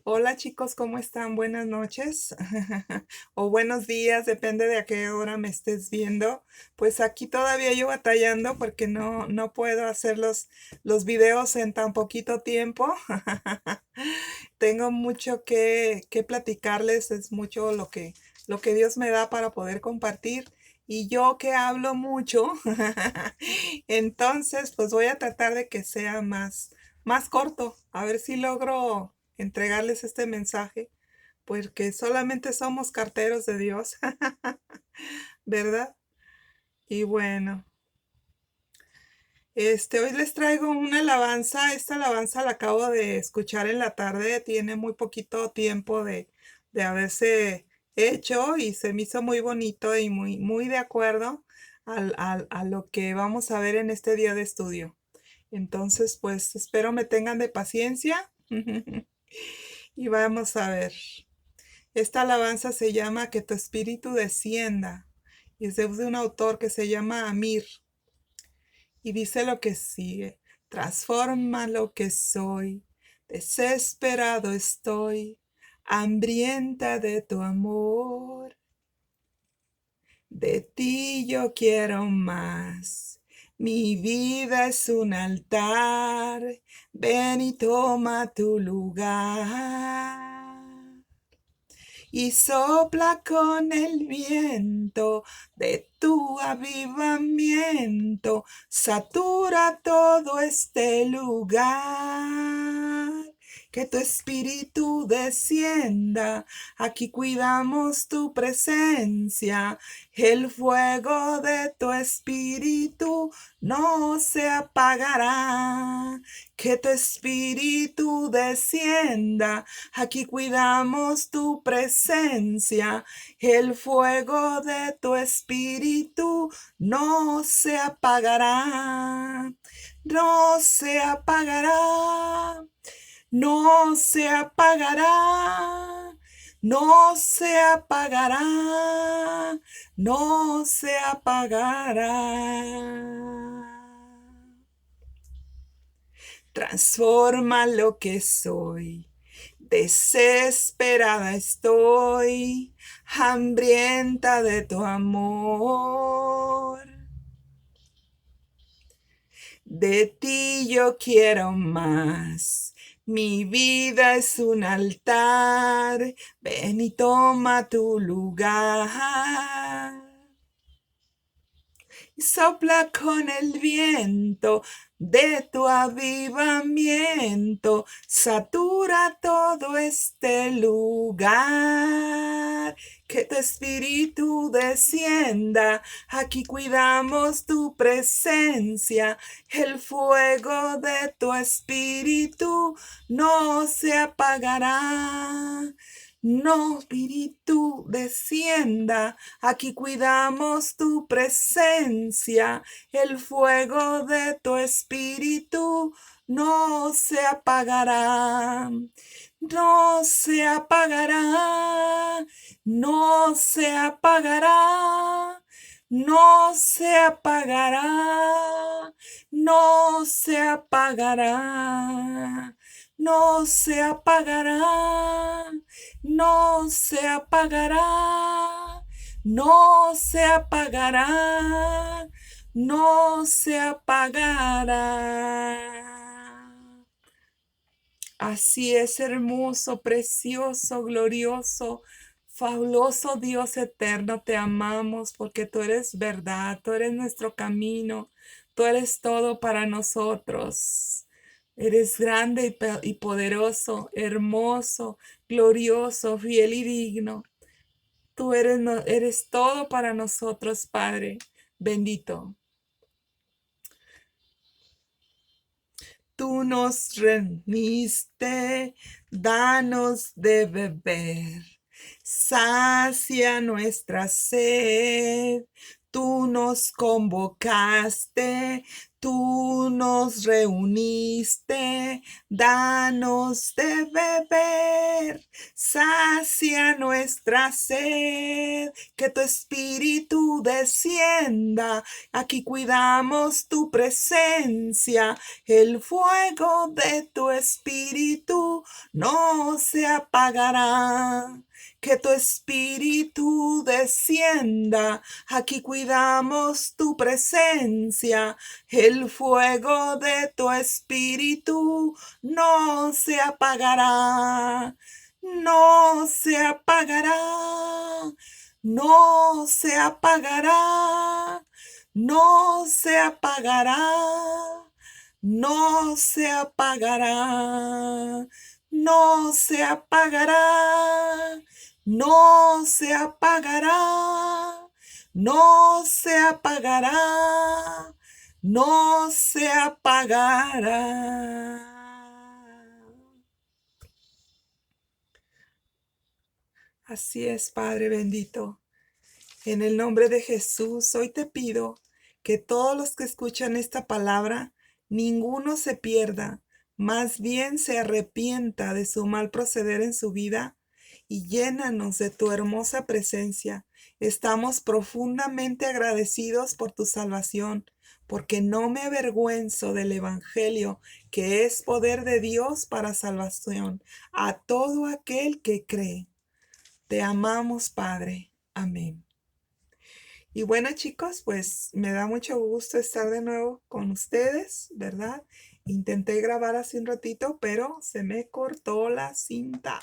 Hola chicos, ¿cómo están? Buenas noches o buenos días, depende de a qué hora me estés viendo. Pues aquí todavía yo batallando porque no puedo hacer los videos en tan poquito tiempo. Tengo mucho que platicarles, es mucho lo que Dios me da para poder compartir. Y yo que hablo mucho, entonces pues voy a tratar de que sea más corto, a ver si logro entregarles este mensaje, porque solamente somos carteros de Dios, ¿verdad? Y bueno, hoy les traigo una alabanza. Esta alabanza la acabo de escuchar en la tarde, tiene muy poquito tiempo de haberse hecho y se me hizo muy bonito y muy de acuerdo a lo que vamos a ver en este día de estudio. Entonces, pues espero me tengan de paciencia y vamos a ver. Esta alabanza se llama Que tu espíritu descienda y es de un autor que se llama Amir y dice lo que sigue. Transforma lo que soy, desesperado estoy, hambrienta de tu amor. De ti yo quiero más. Mi vida es un altar. Ven y toma tu lugar. Y sopla con el viento de tu avivamiento. Satura todo este lugar. Que tu espíritu descienda. Aquí cuidamos tu presencia. El fuego de tu espíritu no se apagará. Que tu espíritu descienda. Aquí cuidamos tu presencia. El fuego de tu espíritu no se apagará. No se apagará. No se apagará, no se apagará, no se apagará. Transforma lo que soy, desesperada estoy, hambrienta de tu amor. De ti yo quiero más. Mi vida es un altar. Ven y toma tu lugar. Y sopla con el viento de tu avivamiento. Satura todo este lugar. Que tu espíritu descienda. Aquí cuidamos tu presencia. El fuego de tu espíritu no se apagará. No, espíritu, descienda. Aquí cuidamos tu presencia. El fuego de tu espíritu no se apagará. No se apagará. No se apagará. No se apagará. No se apagará. No se apagará. No se apagará, no se apagará, no se apagará. Así es, hermoso, precioso, glorioso, fabuloso Dios eterno, te amamos porque tú eres verdad, tú eres nuestro camino, tú eres todo para nosotros. Eres grande y poderoso, hermoso, glorioso, fiel y digno. Tú eres todo para nosotros, Padre. Bendito. Tú nos remiste, danos de beber. Sacia nuestra sed. Tú nos convocaste, tú nos reuniste, danos de beber, sacia nuestra sed, que tu espíritu descienda, aquí cuidamos tu presencia, el fuego de tu espíritu no se apagará. Que tu espíritu descienda, aquí cuidamos tu presencia. El fuego de tu espíritu no se apagará, no se apagará, no se apagará, no se apagará, no se apagará, no se apagará, no se apagará, no se apagará, no se apagará. Así es, Padre bendito. En el nombre de Jesús, hoy te pido que todos los que escuchan esta palabra, ninguno se pierda, más bien se arrepienta de su mal proceder en su vida y llénanos de tu hermosa presencia. Estamos profundamente agradecidos por tu salvación, porque no me avergüenzo del Evangelio, que es poder de Dios para salvación a todo aquel que cree. Te amamos, Padre. Amén. Y bueno, chicos, pues me da mucho gusto estar de nuevo con ustedes, ¿verdad? Intenté grabar hace un ratito, pero se me cortó la cinta.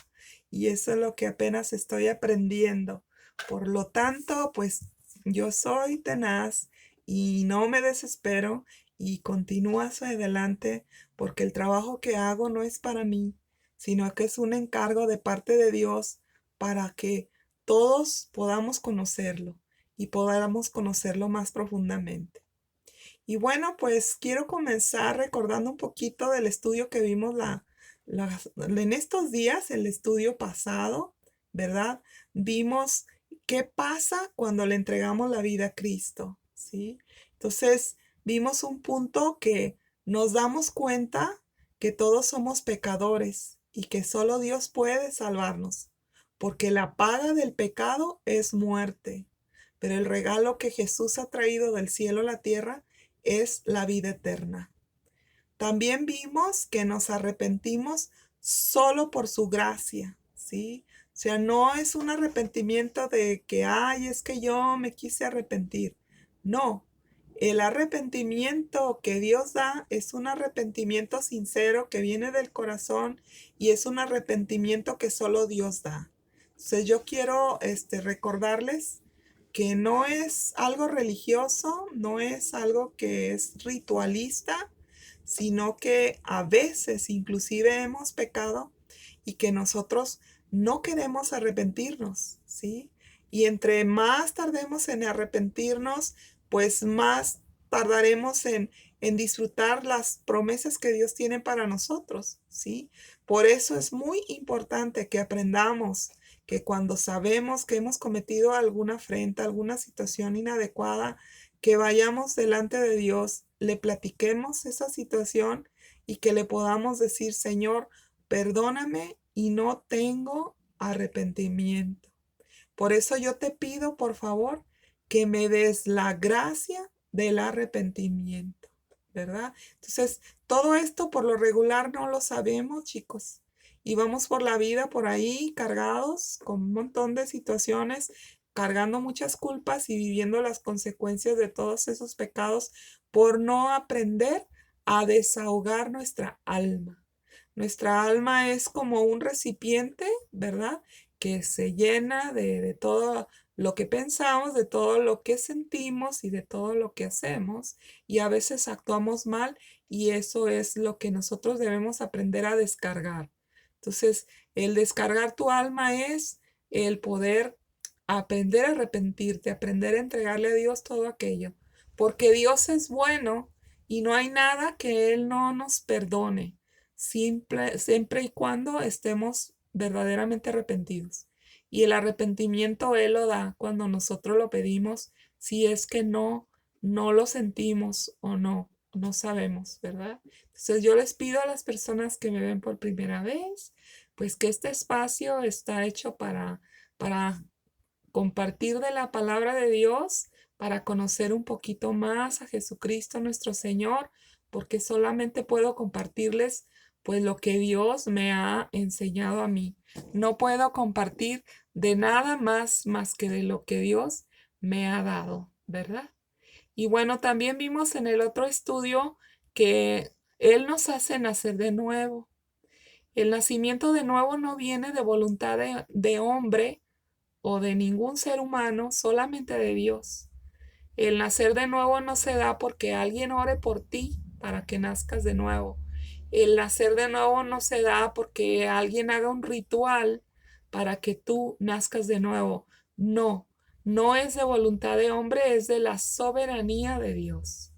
Y eso es lo que apenas estoy aprendiendo. Por lo tanto, pues yo soy tenaz y no me desespero y continúo hacia adelante porque el trabajo que hago no es para mí, sino que es un encargo de parte de Dios para que todos podamos conocerlo y podamos conocerlo más profundamente. Y bueno, pues quiero comenzar recordando un poquito del estudio que vimos en estos días, el estudio pasado, ¿verdad? Vimos qué pasa cuando le entregamos la vida a Cristo, ¿sí? Entonces, vimos un punto que nos damos cuenta que todos somos pecadores y que solo Dios puede salvarnos, porque la paga del pecado es muerte, pero el regalo que Jesús ha traído del cielo a la tierra es la vida eterna. También vimos que nos arrepentimos solo por su gracia, ¿sí? O sea, no es un arrepentimiento de que, ay, es que yo me quise arrepentir. No, el arrepentimiento que Dios da es un arrepentimiento sincero que viene del corazón y es un arrepentimiento que solo Dios da. Entonces yo quiero recordarles que no es algo religioso, no es algo que es ritualista, sino que a veces inclusive hemos pecado y que nosotros no queremos arrepentirnos, ¿sí? Y entre más tardemos en arrepentirnos, pues más tardaremos en disfrutar las promesas que Dios tiene para nosotros, ¿sí? Por eso es muy importante que aprendamos que cuando sabemos que hemos cometido alguna afrenta, alguna situación inadecuada, que vayamos delante de Dios, le platiquemos esa situación y que le podamos decir, Señor, perdóname y no tengo arrepentimiento. Por eso yo te pido, por favor, que me des la gracia del arrepentimiento, ¿verdad? Entonces, todo esto por lo regular no lo sabemos, chicos. Y vamos por la vida por ahí cargados con un montón de situaciones, cargando muchas culpas y viviendo las consecuencias de todos esos pecados por no aprender a desahogar nuestra alma. Nuestra alma es como un recipiente, ¿verdad? Que se llena de todo lo que pensamos, de todo lo que sentimos y de todo lo que hacemos. Y a veces actuamos mal y eso es lo que nosotros debemos aprender a descargar. Entonces, el descargar tu alma es el poder aprender a arrepentirte, aprender a entregarle a Dios todo aquello. Porque Dios es bueno y no hay nada que Él no nos perdone siempre y cuando estemos verdaderamente arrepentidos. Y el arrepentimiento Él lo da cuando nosotros lo pedimos, si es que no lo sentimos o no sabemos, ¿verdad? Entonces yo les pido a las personas que me ven por primera vez, pues que este espacio está hecho para compartir de la palabra de Dios, para conocer un poquito más a Jesucristo nuestro Señor, porque solamente puedo compartirles pues lo que Dios me ha enseñado a mí. No puedo compartir de nada más que de lo que Dios me ha dado, ¿verdad? Y bueno, también vimos en el otro estudio que Él nos hace nacer de nuevo. El nacimiento de nuevo no viene de voluntad de hombre o de ningún ser humano, solamente de Dios. El nacer de nuevo no se da porque alguien ore por ti para que nazcas de nuevo. El nacer de nuevo no se da porque alguien haga un ritual para que tú nazcas de nuevo. No, no es de voluntad de hombre, es de la soberanía de Dios.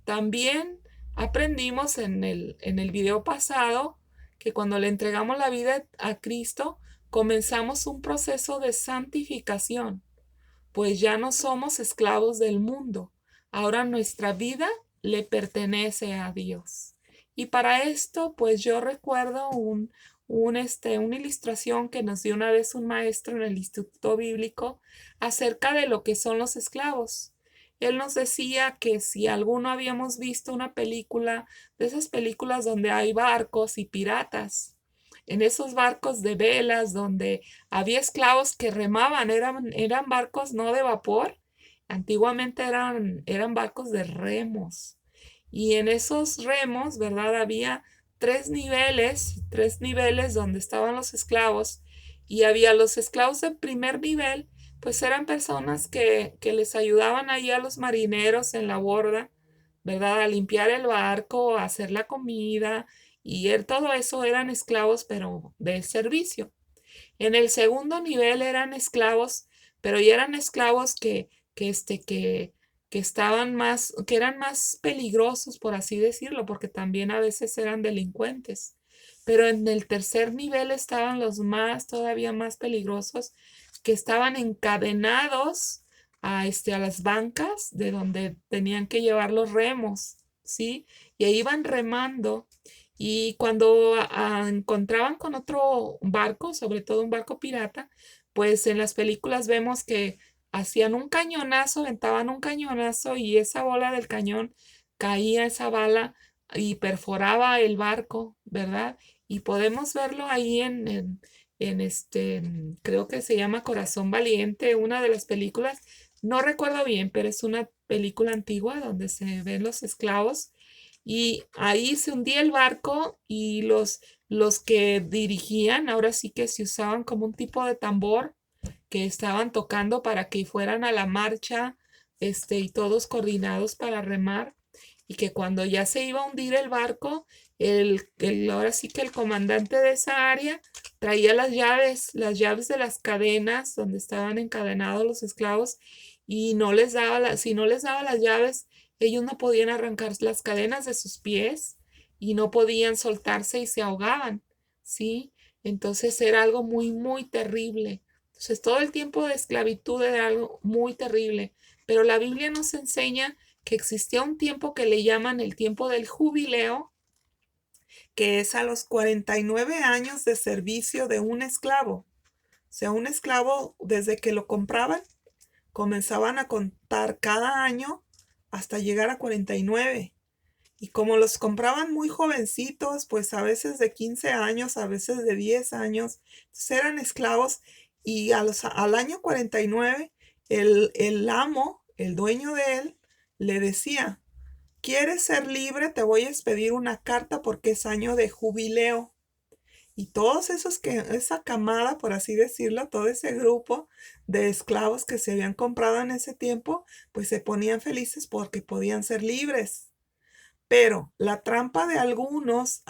También aprendimos en el video pasado que cuando le entregamos la vida a Cristo, comenzamos un proceso de santificación, pues ya no somos esclavos del mundo. Ahora nuestra vida le pertenece a Dios. Y para esto, pues yo recuerdo una ilustración que nos dio una vez un maestro en el Instituto Bíblico acerca de lo que son los esclavos. Él nos decía que si alguno habíamos visto una película, de esas películas donde hay barcos y piratas, en esos barcos de velas donde había esclavos que remaban, eran barcos no de vapor, antiguamente eran barcos de remos. Y en esos remos, ¿verdad? Había tres niveles donde estaban los esclavos, y había los esclavos de primer nivel, pues eran personas que les ayudaban ahí a los marineros en la borda, ¿verdad? A limpiar el barco, a hacer la comida, y todo eso eran esclavos, pero de servicio. En el segundo nivel eran esclavos, pero ya eran esclavos que estaban más, que eran más peligrosos, por así decirlo, porque también a veces eran delincuentes. Pero en el tercer nivel estaban los más, todavía más peligrosos, que estaban encadenados a las bancas de donde tenían que llevar los remos, ¿sí? Y ahí iban remando. Y cuando encontraban con otro barco, sobre todo un barco pirata, pues en las películas vemos que hacían un cañonazo, aventaban un cañonazo y esa bola del cañón caía esa bala y perforaba el barco, ¿verdad? Y podemos verlo ahí creo que se llama Corazón Valiente, una de las películas, no recuerdo bien, pero es una película antigua donde se ven los esclavos y ahí se hundía el barco y los que dirigían, ahora sí que se usaban como un tipo de tambor que estaban tocando para que fueran a la marcha, y todos coordinados para remar, y que cuando ya se iba a hundir el barco, ahora sí que el comandante de esa área traía las llaves de las cadenas donde estaban encadenados los esclavos, y no les daba si no les daba las llaves, ellos no podían arrancar las cadenas de sus pies y no podían soltarse y se ahogaban, ¿sí? Entonces era algo muy, muy terrible. Entonces todo el tiempo de esclavitud era algo muy terrible, pero la Biblia nos enseña que existía un tiempo que le llaman el tiempo del jubileo, que es a los 49 años de servicio de un esclavo. O sea, un esclavo, desde que lo compraban, comenzaban a contar cada año hasta llegar a 49. Y como los compraban muy jovencitos, pues a veces de 15 años, a veces de 10 años, entonces eran esclavos, y al año 49 el amo, el dueño de él, le decía: ¿quieres ser libre? Te voy a expedir una carta porque es año de jubileo. Y todos esa camada, por así decirlo, todo ese grupo de esclavos que se habían comprado en ese tiempo, pues se ponían felices porque podían ser libres. Pero la trampa de algunos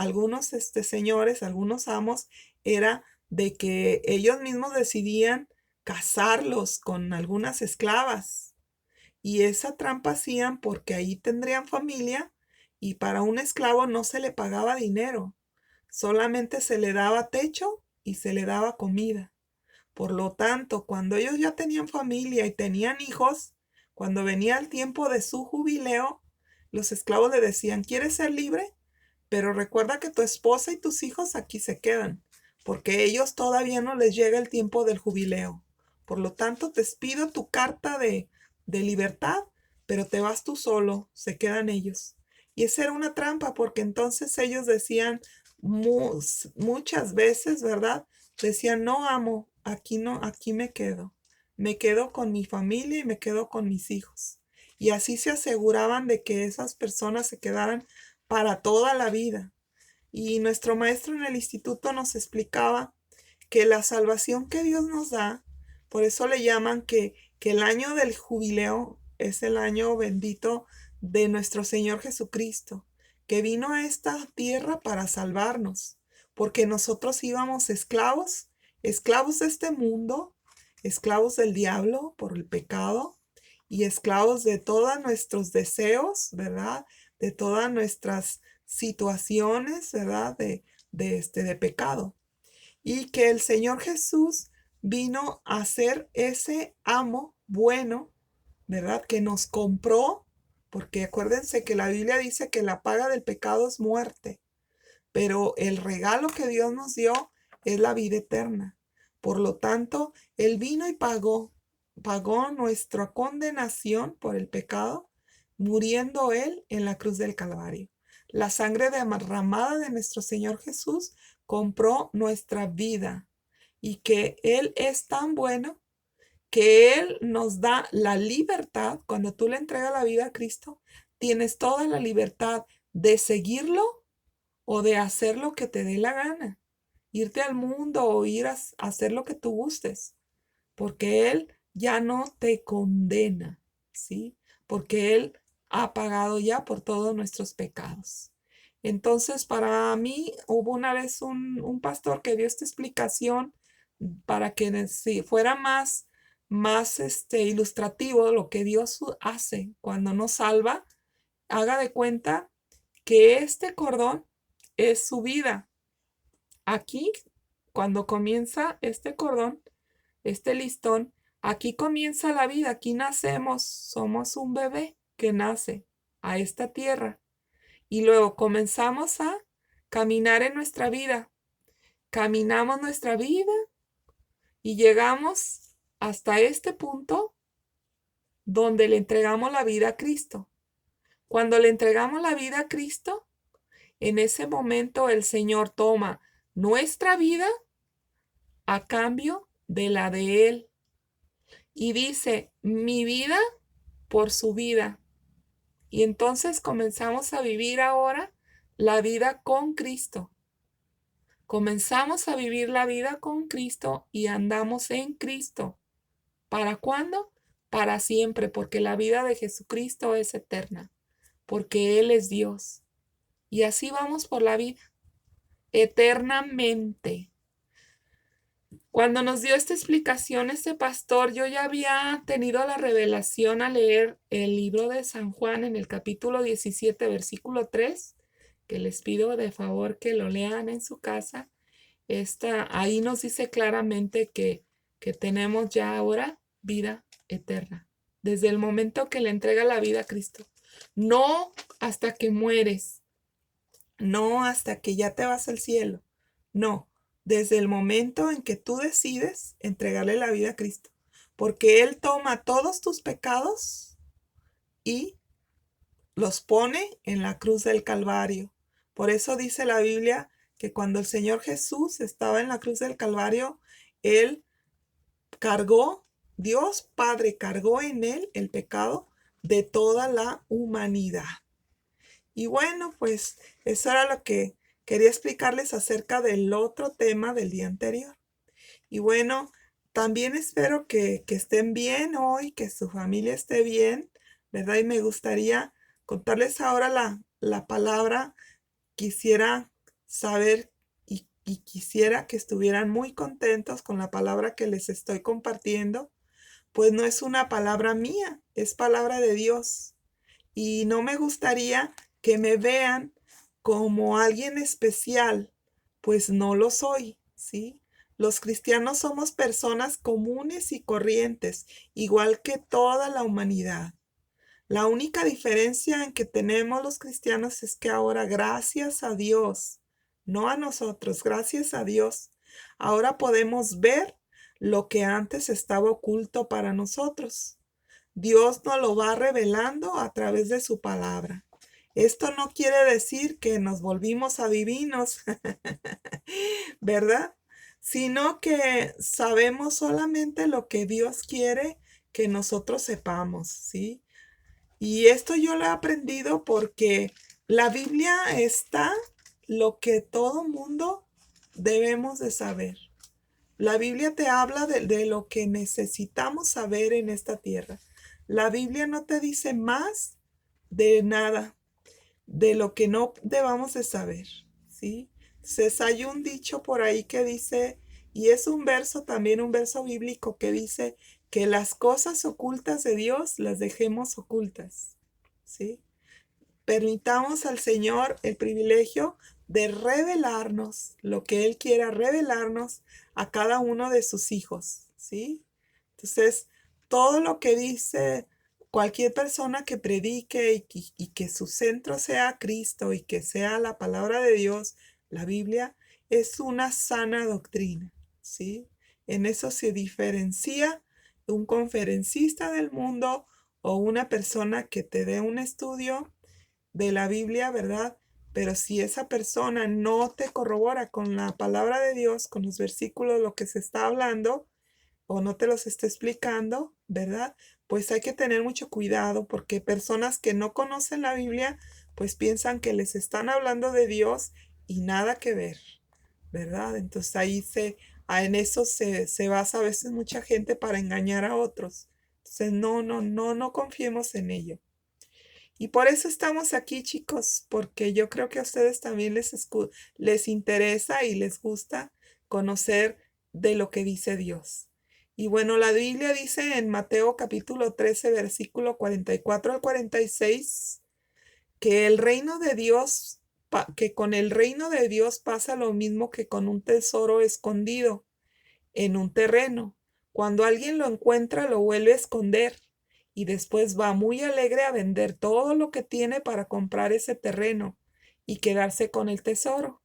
señores, algunos amos, era de que ellos mismos decidían casarlos con algunas esclavas. Y esa trampa hacían porque ahí tendrían familia, y para un esclavo no se le pagaba dinero, solamente se le daba techo y se le daba comida. Por lo tanto, cuando ellos ya tenían familia y tenían hijos, cuando venía el tiempo de su jubileo, los esclavos le decían: ¿quieres ser libre? Pero recuerda que tu esposa y tus hijos aquí se quedan, porque ellos todavía no les llega el tiempo del jubileo. Por lo tanto, te expido tu carta de libertad, pero te vas tú solo, se quedan ellos. Y esa era una trampa, porque entonces ellos decían: muchas veces, ¿verdad? Decían, no amo, aquí no, aquí me quedo con mi familia y me quedo con mis hijos. Y así se aseguraban de que esas personas se quedaran para toda la vida. Y nuestro maestro en el instituto nos explicaba que la salvación que Dios nos da, por eso le llaman que el año del jubileo es el año bendito de nuestro Señor Jesucristo, que vino a esta tierra para salvarnos, porque nosotros íbamos esclavos, esclavos de este mundo, esclavos del diablo por el pecado y esclavos de todos nuestros deseos, ¿verdad? De todas nuestras situaciones, ¿verdad? De pecado. Y que el Señor Jesús vino a ser ese amo bueno, ¿verdad? Que nos compró, porque acuérdense que la Biblia dice que la paga del pecado es muerte, pero el regalo que Dios nos dio es la vida eterna. Por lo tanto, Él vino y pagó nuestra condenación por el pecado, muriendo Él en la cruz del Calvario. La sangre derramada de nuestro Señor Jesús compró nuestra vida y que Él es tan bueno que Él nos da la libertad. Cuando tú le entregas la vida a Cristo, tienes toda la libertad de seguirlo o de hacer lo que te dé la gana, irte al mundo o ir a hacer lo que tú gustes, porque Él ya no te condena, ¿sí? Porque Él ha pagado ya por todos nuestros pecados. Entonces, para mí, hubo una vez un pastor que dio esta explicación para que si fuera más ilustrativo lo que Dios hace cuando nos salva, haga de cuenta que este cordón es su vida. Aquí, cuando comienza este cordón, este listón, aquí comienza la vida, aquí nacemos, somos un bebé que nace a esta tierra y luego comenzamos a caminar en nuestra vida, caminamos nuestra vida y llegamos hasta este punto donde le entregamos la vida a Cristo. Cuando le entregamos la vida a Cristo, en ese momento el Señor toma nuestra vida a cambio de la de Él y dice, mi vida por su vida. Y entonces comenzamos a vivir ahora la vida con Cristo. Comenzamos a vivir la vida con Cristo y andamos en Cristo. ¿Para cuándo? Para siempre, porque la vida de Jesucristo es eterna, porque Él es Dios. Y así vamos por la vida, eternamente. Cuando nos dio esta explicación este pastor, yo ya había tenido la revelación al leer el libro de San Juan en el capítulo 17, versículo 3, que les pido de favor que lo lean en su casa. Ahí nos dice claramente que tenemos ya ahora vida eterna, desde el momento que le entrega la vida a Cristo. No hasta que mueres, no hasta que ya te vas al cielo, no. Desde el momento en que tú decides entregarle la vida a Cristo, porque Él toma todos tus pecados y los pone en la cruz del Calvario. Por eso dice la Biblia que cuando el Señor Jesús estaba en la cruz del Calvario, Él cargó, Dios Padre cargó en Él el pecado de toda la humanidad. Y bueno, pues eso era lo que quería explicarles acerca del otro tema del día anterior. Y bueno, también espero que estén bien hoy, que su familia esté bien, ¿verdad? Y me gustaría contarles ahora la palabra. Quisiera saber y quisiera que estuvieran muy contentos con la palabra que les estoy compartiendo, pues no es una palabra mía, es palabra de Dios. Y no me gustaría que me vean como alguien especial, pues no lo soy, ¿sí? Los cristianos somos personas comunes y corrientes, igual que toda la humanidad. La única diferencia en que tenemos los cristianos es que ahora, gracias a Dios, no a nosotros, gracias a Dios, ahora podemos ver lo que antes estaba oculto para nosotros. Dios nos lo va revelando a través de su palabra. Esto no quiere decir que nos volvimos adivinos, ¿verdad? Sino que sabemos solamente lo que Dios quiere que nosotros sepamos, ¿sí? Y esto yo lo he aprendido porque la Biblia está lo que todo mundo debemos de saber. La Biblia te habla de lo que necesitamos saber en esta tierra. La Biblia no te dice más de nada, de lo que no debamos de saber, ¿sí? Entonces hay un dicho por ahí que dice, y es un verso también, un verso bíblico que dice que las cosas ocultas de Dios las dejemos ocultas, ¿sí? Permitamos al Señor el privilegio de revelarnos lo que Él quiera revelarnos a cada uno de sus hijos, ¿sí? Entonces, todo lo que dice cualquier persona que predique y que su centro sea Cristo y que sea la palabra de Dios, la Biblia, es una sana doctrina, ¿sí? En eso se diferencia un conferencista del mundo o una persona que te dé un estudio de la Biblia, ¿verdad? Pero si esa persona no te corrobora con la palabra de Dios, con los versículos, lo que se está hablando, o no te los está explicando, ¿verdad? Pues hay que tener mucho cuidado porque personas que no conocen la Biblia, pues piensan que les están hablando de Dios y nada que ver, ¿verdad? Entonces en eso se basa a veces mucha gente para engañar a otros. Entonces, no confiemos en ello. Y por eso estamos aquí, chicos, porque yo creo que a ustedes también les interesa y les gusta conocer de lo que dice Dios. Y bueno, la Biblia dice en Mateo capítulo 13, versículo 44 al 46, que el reino de Dios, que con el reino de Dios pasa lo mismo que con un tesoro escondido en un terreno. Cuando alguien lo encuentra, lo vuelve a esconder y después va muy alegre a vender todo lo que tiene para comprar ese terreno y quedarse con el tesoro.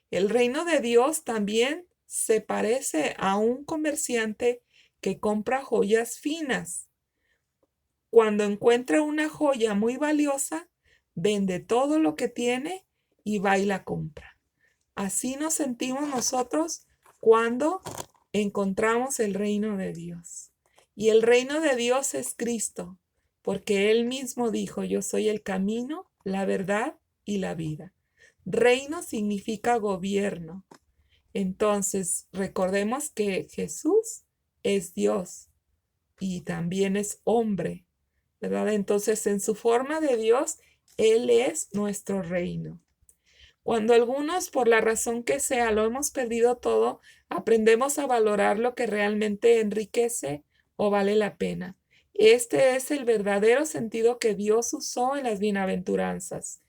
El reino de Dios también se parece a un comerciante que compra joyas finas. Cuando encuentra una joya muy valiosa, vende todo lo que tiene y va y la compra. Así nos sentimos nosotros cuando encontramos el reino de Dios. Y el reino de Dios es Cristo, porque Él mismo dijo, yo soy el camino, la verdad y la vida. Reino significa gobierno. Entonces, recordemos que Jesús es Dios y también es hombre, ¿verdad? Entonces, en su forma de Dios, Él es nuestro reino. Cuando algunos, por la razón que sea, lo hemos perdido todo, aprendemos a valorar lo que realmente enriquece o vale la pena. Este es el verdadero sentido que Dios usó en las bienaventuranzas.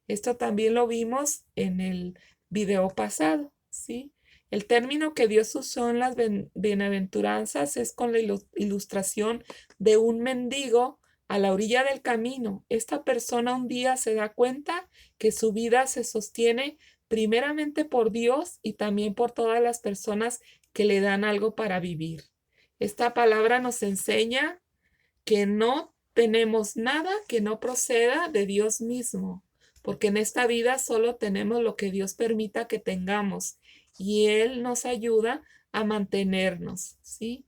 Esto también lo vimos en el video pasado, ¿sí? El término que Dios usó en las bienaventuranzas es con la ilustración de un mendigo a la orilla del camino. Esta persona un día se da cuenta que su vida se sostiene primeramente por Dios y también por todas las personas que le dan algo para vivir. Esta palabra nos enseña que no tenemos nada que no proceda de Dios mismo, porque en esta vida solo tenemos lo que Dios permita que tengamos y Él nos ayuda a mantenernos, ¿sí?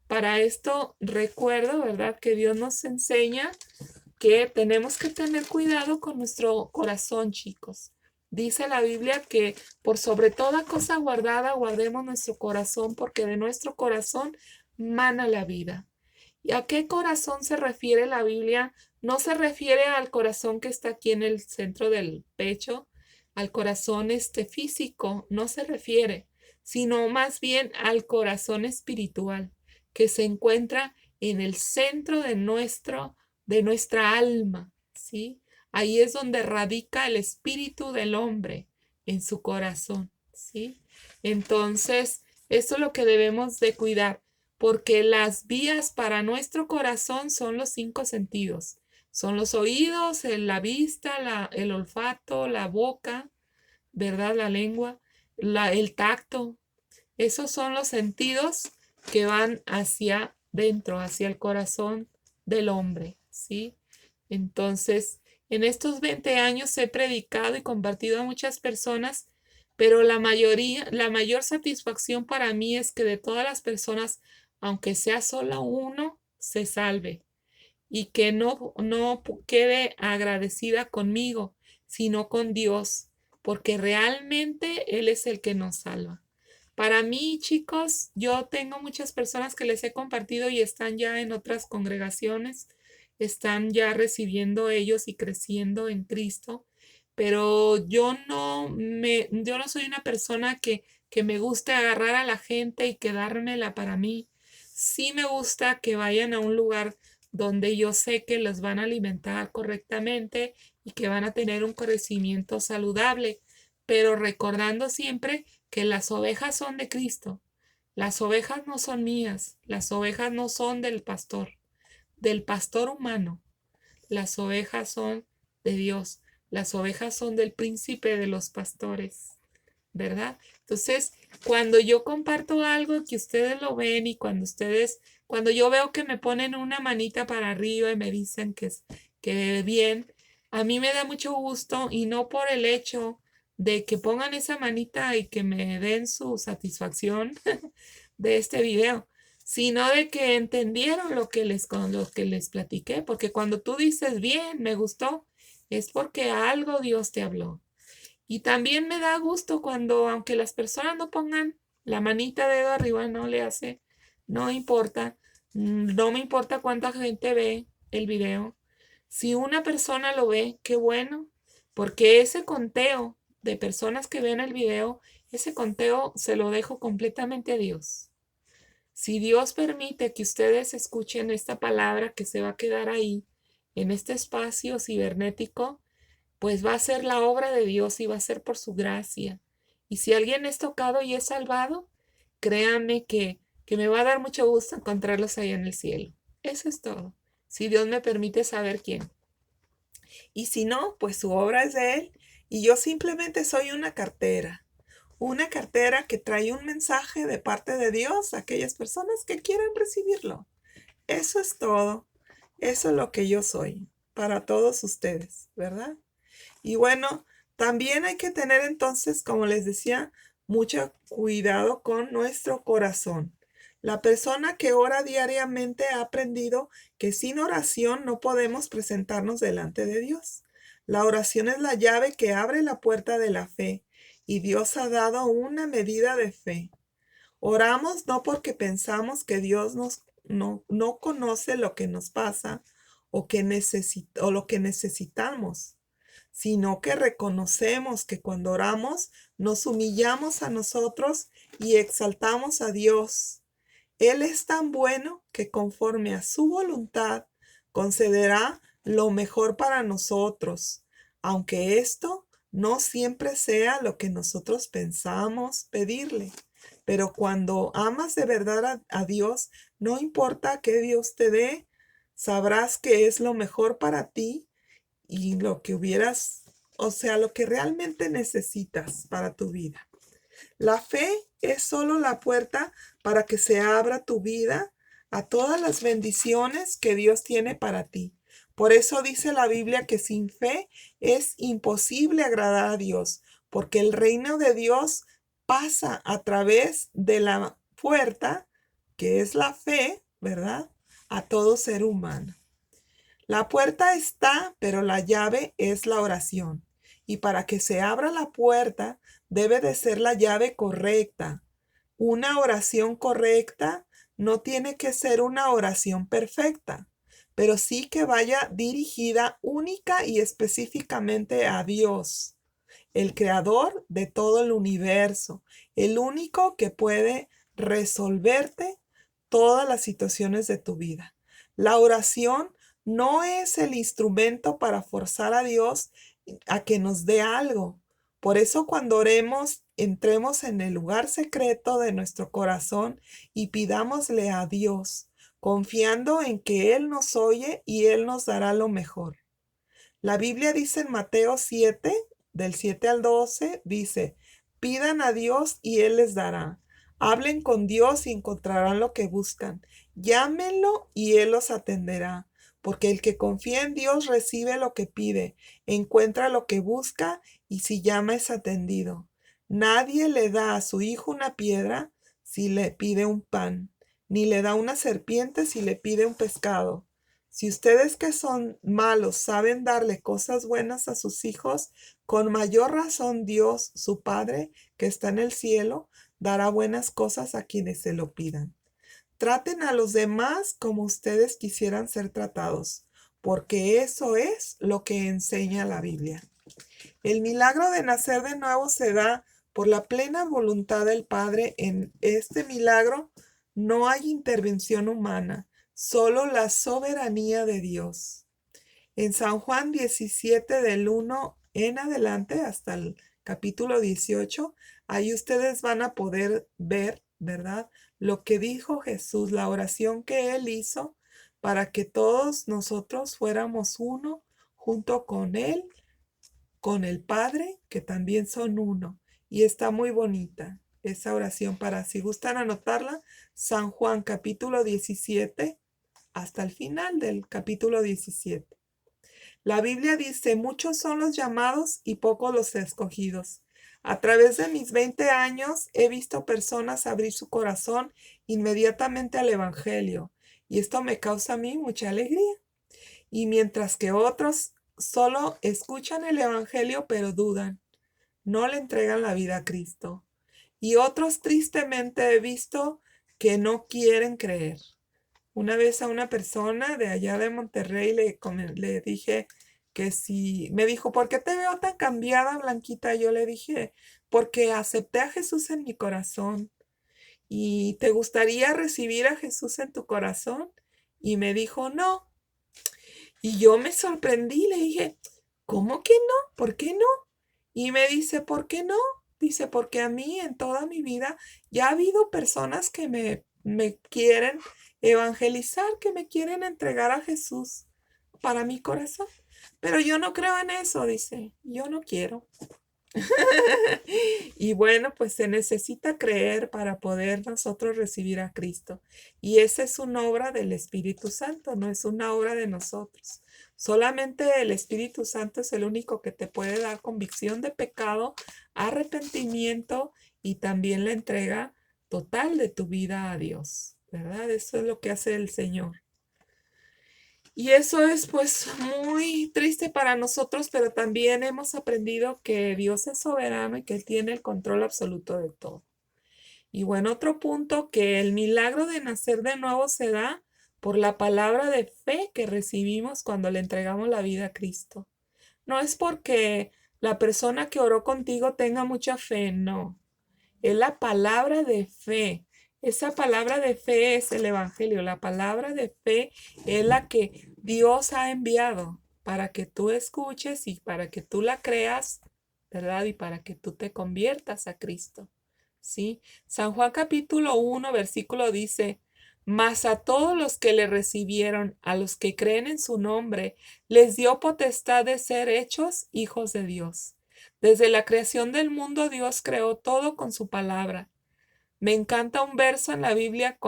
Para esto recuerdo, ¿verdad? Que Dios nos enseña que tenemos que tener cuidado con nuestro corazón, chicos. Dice la Biblia que por sobre toda cosa guardada guardemos nuestro corazón porque de nuestro corazón mana la vida. ¿Y a qué corazón se refiere la Biblia? No se refiere al corazón que está aquí en el centro del pecho, al corazón físico, no se refiere, sino más bien al corazón espiritual que se encuentra en el centro de nuestra alma, ¿sí? Ahí es donde radica el espíritu del hombre, en su corazón, ¿sí? Entonces, eso es lo que debemos de cuidar, porque las vías para nuestro corazón son los 5 sentidos. Son los oídos, la vista, el olfato, la boca, ¿verdad? La lengua, el tacto. Esos son los sentidos que van hacia dentro, hacia el corazón del hombre, ¿sí? Entonces, En estos 20 años he predicado y compartido a muchas personas, pero la mayor satisfacción para mí es que de todas las personas, aunque sea solo uno, se salve y que no quede agradecida conmigo, sino con Dios, porque realmente Él es el que nos salva. Para mí, chicos, yo tengo muchas personas que les he compartido y están ya en otras congregaciones, están ya recibiendo ellos y creciendo en Cristo, pero yo no soy una persona que me guste agarrar a la gente y quedármela para mí. Sí me gusta que vayan a un lugar donde yo sé que los van a alimentar correctamente y que van a tener un crecimiento saludable, pero recordando siempre que las ovejas son de Cristo. Las ovejas no son mías, las ovejas no son del pastor humano. Las ovejas son de Dios, las ovejas son del príncipe de los pastores, ¿verdad? Entonces, cuando yo comparto algo que ustedes lo ven y cuando yo veo que me ponen una manita para arriba y me dicen que bien, a mí me da mucho gusto y no por el hecho de que pongan esa manita y que me den su satisfacción de este video, sino de que entendieron con lo que les platiqué, porque cuando tú dices bien, me gustó, es porque algo Dios te habló. Y también me da gusto cuando, aunque las personas no pongan la manita dedo arriba, no importa, no me importa cuánta gente ve el video. Si una persona lo ve, qué bueno, porque ese conteo de personas que ven el video, ese conteo se lo dejo completamente a Dios. Si Dios permite que ustedes escuchen esta palabra que se va a quedar ahí, en este espacio cibernético, pues va a ser la obra de Dios y va a ser por su gracia. Y si alguien es tocado y es salvado, créanme que me va a dar mucho gusto encontrarlos ahí en el cielo. Eso es todo. Si Dios me permite saber quién. Y si no, pues su obra es de Él y yo simplemente soy una cartera que trae un mensaje de parte de Dios a aquellas personas que quieren recibirlo. Eso es todo. Eso es lo que yo soy para todos ustedes, ¿verdad? Y bueno, también hay que tener entonces, como les decía, mucho cuidado con nuestro corazón. La persona que ora diariamente ha aprendido que sin oración no podemos presentarnos delante de Dios. La oración es la llave que abre la puerta de la fe y Dios ha dado una medida de fe. Oramos no porque pensamos que Dios no conoce lo que nos pasa o lo que necesitamos, sino que reconocemos que cuando oramos nos humillamos a nosotros y exaltamos a Dios. Él es tan bueno que conforme a su voluntad concederá lo mejor para nosotros, aunque esto no siempre sea lo que nosotros pensamos pedirle. Pero cuando amas de verdad a Dios, no importa qué Dios te dé, sabrás que es lo mejor para ti y lo que o sea, lo que realmente necesitas para tu vida. La fe es solo la puerta para que se abra tu vida a todas las bendiciones que Dios tiene para ti. Por eso dice la Biblia que sin fe es imposible agradar a Dios, porque el reino de Dios pasa a través de la puerta, que es la fe, ¿verdad? A todo ser humano. La puerta está, pero la llave es la oración. Y para que se abra la puerta, debe de ser la llave correcta. Una oración correcta no tiene que ser una oración perfecta, pero sí que vaya dirigida única y específicamente a Dios, el creador de todo el universo, el único que puede resolverte todas las situaciones de tu vida. La oración no es el instrumento para forzar a Dios a que nos dé algo. Por eso cuando oremos, entremos en el lugar secreto de nuestro corazón y pidámosle a Dios, confiando en que Él nos oye y Él nos dará lo mejor. La Biblia dice en Mateo 7, del 7 al 12, dice, pidan a Dios y Él les dará. Hablen con Dios y encontrarán lo que buscan. Llámenlo y Él los atenderá. porque el que confía en Dios recibe lo que pide, encuentra lo que busca y si llama es atendido. Nadie le da a su hijo una piedra si le pide un pan, ni le da una serpiente si le pide un pescado. Si ustedes que son malos saben darle cosas buenas a sus hijos, con mayor razón Dios, su Padre, que está en el cielo, dará buenas cosas a quienes se lo pidan. Traten a los demás como ustedes quisieran ser tratados, porque eso es lo que enseña la Biblia. El milagro de nacer de nuevo se da por la plena voluntad del Padre. En este milagro no hay intervención humana, solo la soberanía de Dios. En San Juan 17 del 1 en adelante hasta el capítulo 18, ahí ustedes van a poder ver, ¿verdad? Lo que dijo Jesús, la oración que Él hizo para que todos nosotros fuéramos uno junto con Él, con el Padre, que también son uno. Y está muy bonita esa oración para, si gustan anotarla, San Juan capítulo 17 hasta el final del capítulo 17. La Biblia dice, muchos son los llamados y pocos los escogidos. A través de mis 20 años he visto personas abrir su corazón inmediatamente al Evangelio y esto me causa a mí mucha alegría. Y mientras que otros solo escuchan el Evangelio pero dudan, no le entregan la vida a Cristo. Y otros tristemente he visto que no quieren creer. Una vez a una persona de allá de Monterrey le dije que si, me dijo, ¿por qué te veo tan cambiada, Blanquita? Yo le dije, porque acepté a Jesús en mi corazón. ¿Y te gustaría recibir a Jesús en tu corazón? Y me dijo, no. Y yo me sorprendí, le dije, ¿cómo que no? ¿Por qué no? Y me dice, ¿por qué no? Dice, porque a mí en toda mi vida ya ha habido personas que me quieren evangelizar, que me quieren entregar a Jesús para mi corazón. Pero yo no creo en eso, dice, yo no quiero. Y bueno, pues se necesita creer para poder nosotros recibir a Cristo. Y esa es una obra del Espíritu Santo, no es una obra de nosotros. Solamente el Espíritu Santo es el único que te puede dar convicción de pecado, arrepentimiento y también la entrega total de tu vida a Dios, ¿verdad? Eso es lo que hace el Señor. Y eso es pues muy triste para nosotros, pero también hemos aprendido que Dios es soberano y que Él tiene el control absoluto de todo. Y bueno, otro punto, que el milagro de nacer de nuevo se da por la palabra de fe que recibimos cuando le entregamos la vida a Cristo. No es porque la persona que oró contigo tenga mucha fe, no. Es la palabra de fe. Esa palabra de fe es el Evangelio. La palabra de fe es la que Dios ha enviado para que tú escuches y para que tú la creas, ¿verdad? Y para que tú te conviertas a Cristo. ¿Sí? San Juan capítulo 1, versículo dice, mas a todos los que le recibieron, a los que creen en su nombre, les dio potestad de ser hechos hijos de Dios. Desde la creación del mundo, Dios creó todo con su palabra. Me encanta un verso en la Biblia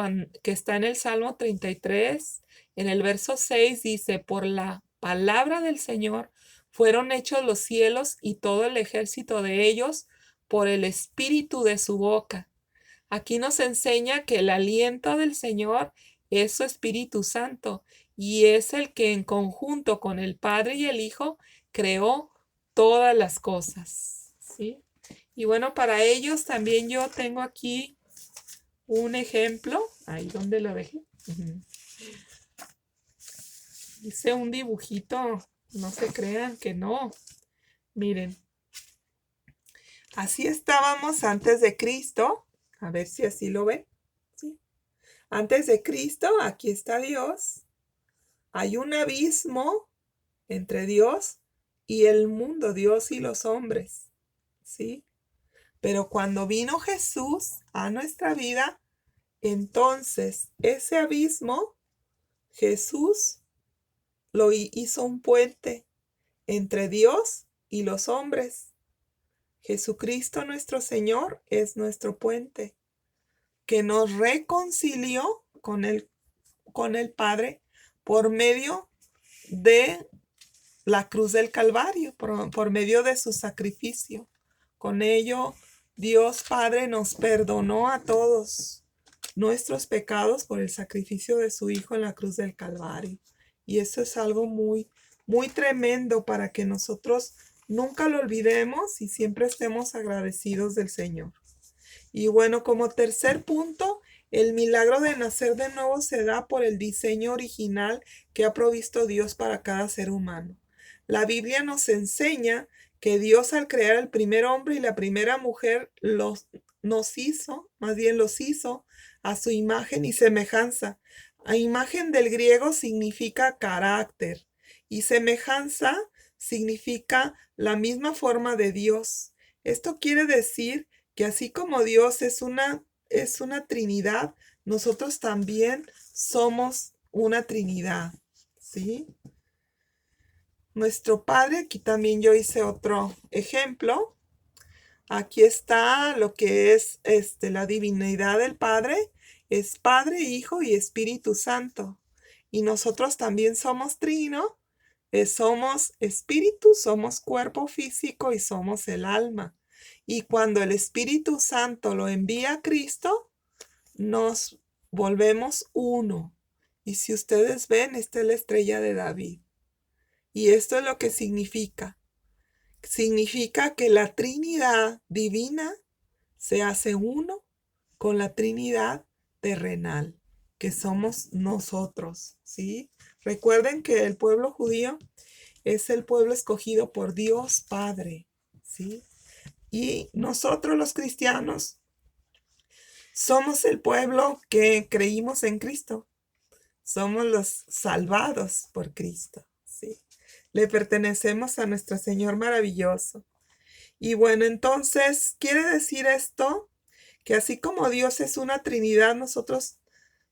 que está en el Salmo 33, en el verso 6 dice, por la palabra del Señor fueron hechos los cielos y todo el ejército de ellos por el espíritu de su boca. Aquí nos enseña que el aliento del Señor es su Espíritu Santo y es el que en conjunto con el Padre y el Hijo creó todas las cosas, ¿sí? Y bueno, para ellos también yo tengo aquí un ejemplo, ahí donde lo dejé. Hice un dibujito, no se crean que no. Miren, así estábamos antes de Cristo. A ver si así lo ven. ¿Sí? Antes de Cristo, aquí está Dios. Hay un abismo entre Dios y el mundo, Dios y los hombres. ¿Sí? Pero cuando vino Jesús a nuestra vida, entonces ese abismo, Jesús lo hizo un puente entre Dios y los hombres. Jesucristo nuestro Señor es nuestro puente, que nos reconcilió con el Padre por medio de la cruz del Calvario, por medio de su sacrificio. Con ello, Dios Padre nos perdonó a todos nuestros pecados por el sacrificio de su Hijo en la cruz del Calvario. Y eso es algo muy, muy tremendo para que nosotros nunca lo olvidemos y siempre estemos agradecidos del Señor. Y bueno, como tercer punto, el milagro de nacer de nuevo se da por el diseño original que ha provisto Dios para cada ser humano. La Biblia nos enseña que Dios, al crear el primer hombre y la primera mujer, los hizo a su imagen y semejanza. A imagen del griego significa carácter y semejanza significa la misma forma de Dios. Esto quiere decir que así como Dios es una Trinidad, nosotros también somos una Trinidad, ¿sí? Nuestro Padre, aquí también yo hice otro ejemplo. Aquí está lo que es la divinidad del Padre. Es Padre, Hijo y Espíritu Santo. Y nosotros también somos trino. Somos espíritu, somos cuerpo físico y somos el alma. Y cuando el Espíritu Santo lo envía a Cristo, nos volvemos uno. Y si ustedes ven, esta es la estrella de David. Y esto es lo que significa. Significa que la Trinidad divina se hace uno con la Trinidad terrenal, que somos nosotros, ¿sí? Recuerden que el pueblo judío es el pueblo escogido por Dios Padre, ¿sí? Y nosotros los cristianos somos el pueblo que creímos en Cristo. Somos los salvados por Cristo, ¿sí? Le pertenecemos a nuestro Señor maravilloso. Y bueno, entonces, quiere decir esto que así como Dios es una Trinidad, nosotros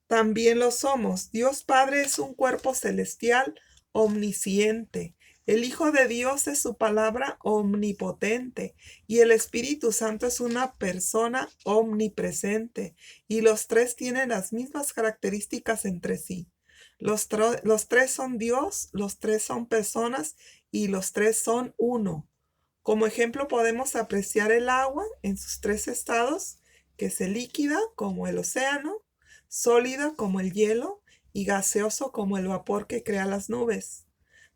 también lo somos. Dios Padre es un cuerpo celestial omnisciente. El Hijo de Dios es su palabra omnipotente y el Espíritu Santo es una persona omnipresente. Y los tres tienen las mismas características entre sí. Los tres son Dios, los tres son personas y los tres son uno. Como ejemplo podemos apreciar el agua en sus tres estados, que es líquida como el océano, sólida como el hielo y gaseoso como el vapor que crea las nubes.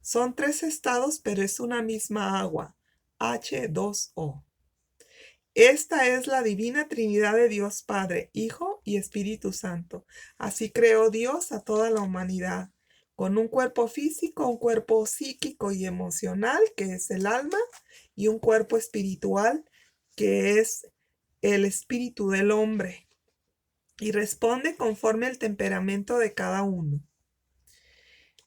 Son tres estados, pero es una misma agua, H2O. Esta es la divina Trinidad de Dios Padre, Hijo y Espíritu Santo. Así creó Dios a toda la humanidad, con un cuerpo físico, un cuerpo psíquico y emocional, que es el alma, y un cuerpo espiritual, que es el espíritu del hombre, y responde conforme al temperamento de cada uno.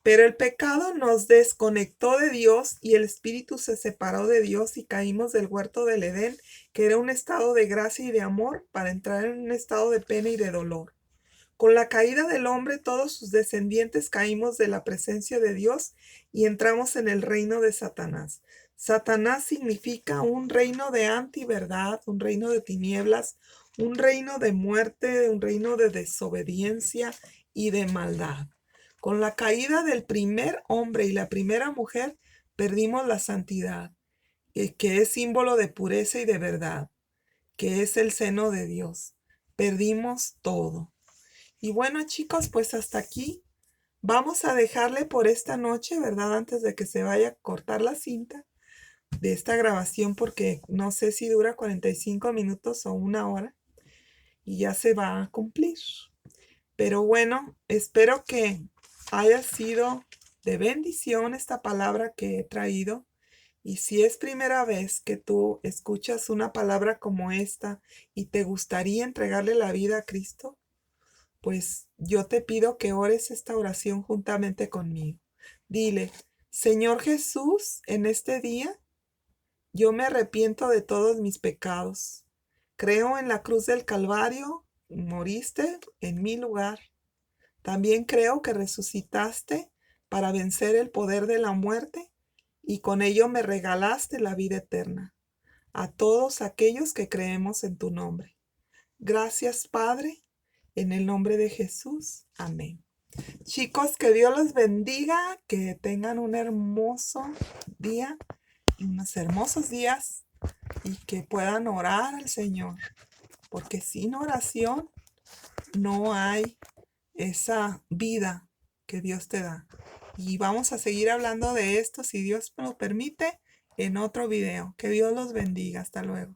Pero el pecado nos desconectó de Dios y el espíritu se separó de Dios y caímos del huerto del Edén, que era un estado de gracia y de amor, para entrar en un estado de pena y de dolor. Con la caída del hombre, todos sus descendientes caímos de la presencia de Dios y entramos en el reino de Satanás. Satanás significa un reino de antiverdad, un reino de tinieblas, un reino de muerte, un reino de desobediencia y de maldad. Con la caída del primer hombre y la primera mujer, perdimos la santidad, que es símbolo de pureza y de verdad, que es el seno de Dios. Perdimos todo. Y bueno, chicos, pues hasta aquí vamos a dejarle por esta noche, ¿verdad? Antes de que se vaya a cortar la cinta de esta grabación, porque no sé si dura 45 minutos o una hora y ya se va a cumplir. Pero bueno, espero que haya sido de bendición esta palabra que he traído. Y si es primera vez que tú escuchas una palabra como esta y te gustaría entregarle la vida a Cristo, pues yo te pido que ores esta oración juntamente conmigo. Dile: Señor Jesús, en este día yo me arrepiento de todos mis pecados. Creo en la cruz del Calvario, moriste en mi lugar. También creo que resucitaste para vencer el poder de la muerte y con ello me regalaste la vida eterna. A todos aquellos que creemos en tu nombre. Gracias, Padre, en el nombre de Jesús. Amén. Chicos, que Dios los bendiga, que tengan un hermoso día y unos hermosos días y que puedan orar al Señor, porque sin oración no hay esa vida que Dios te da. Y vamos a seguir hablando de esto, si Dios me lo permite, en otro video. Que Dios los bendiga. Hasta luego.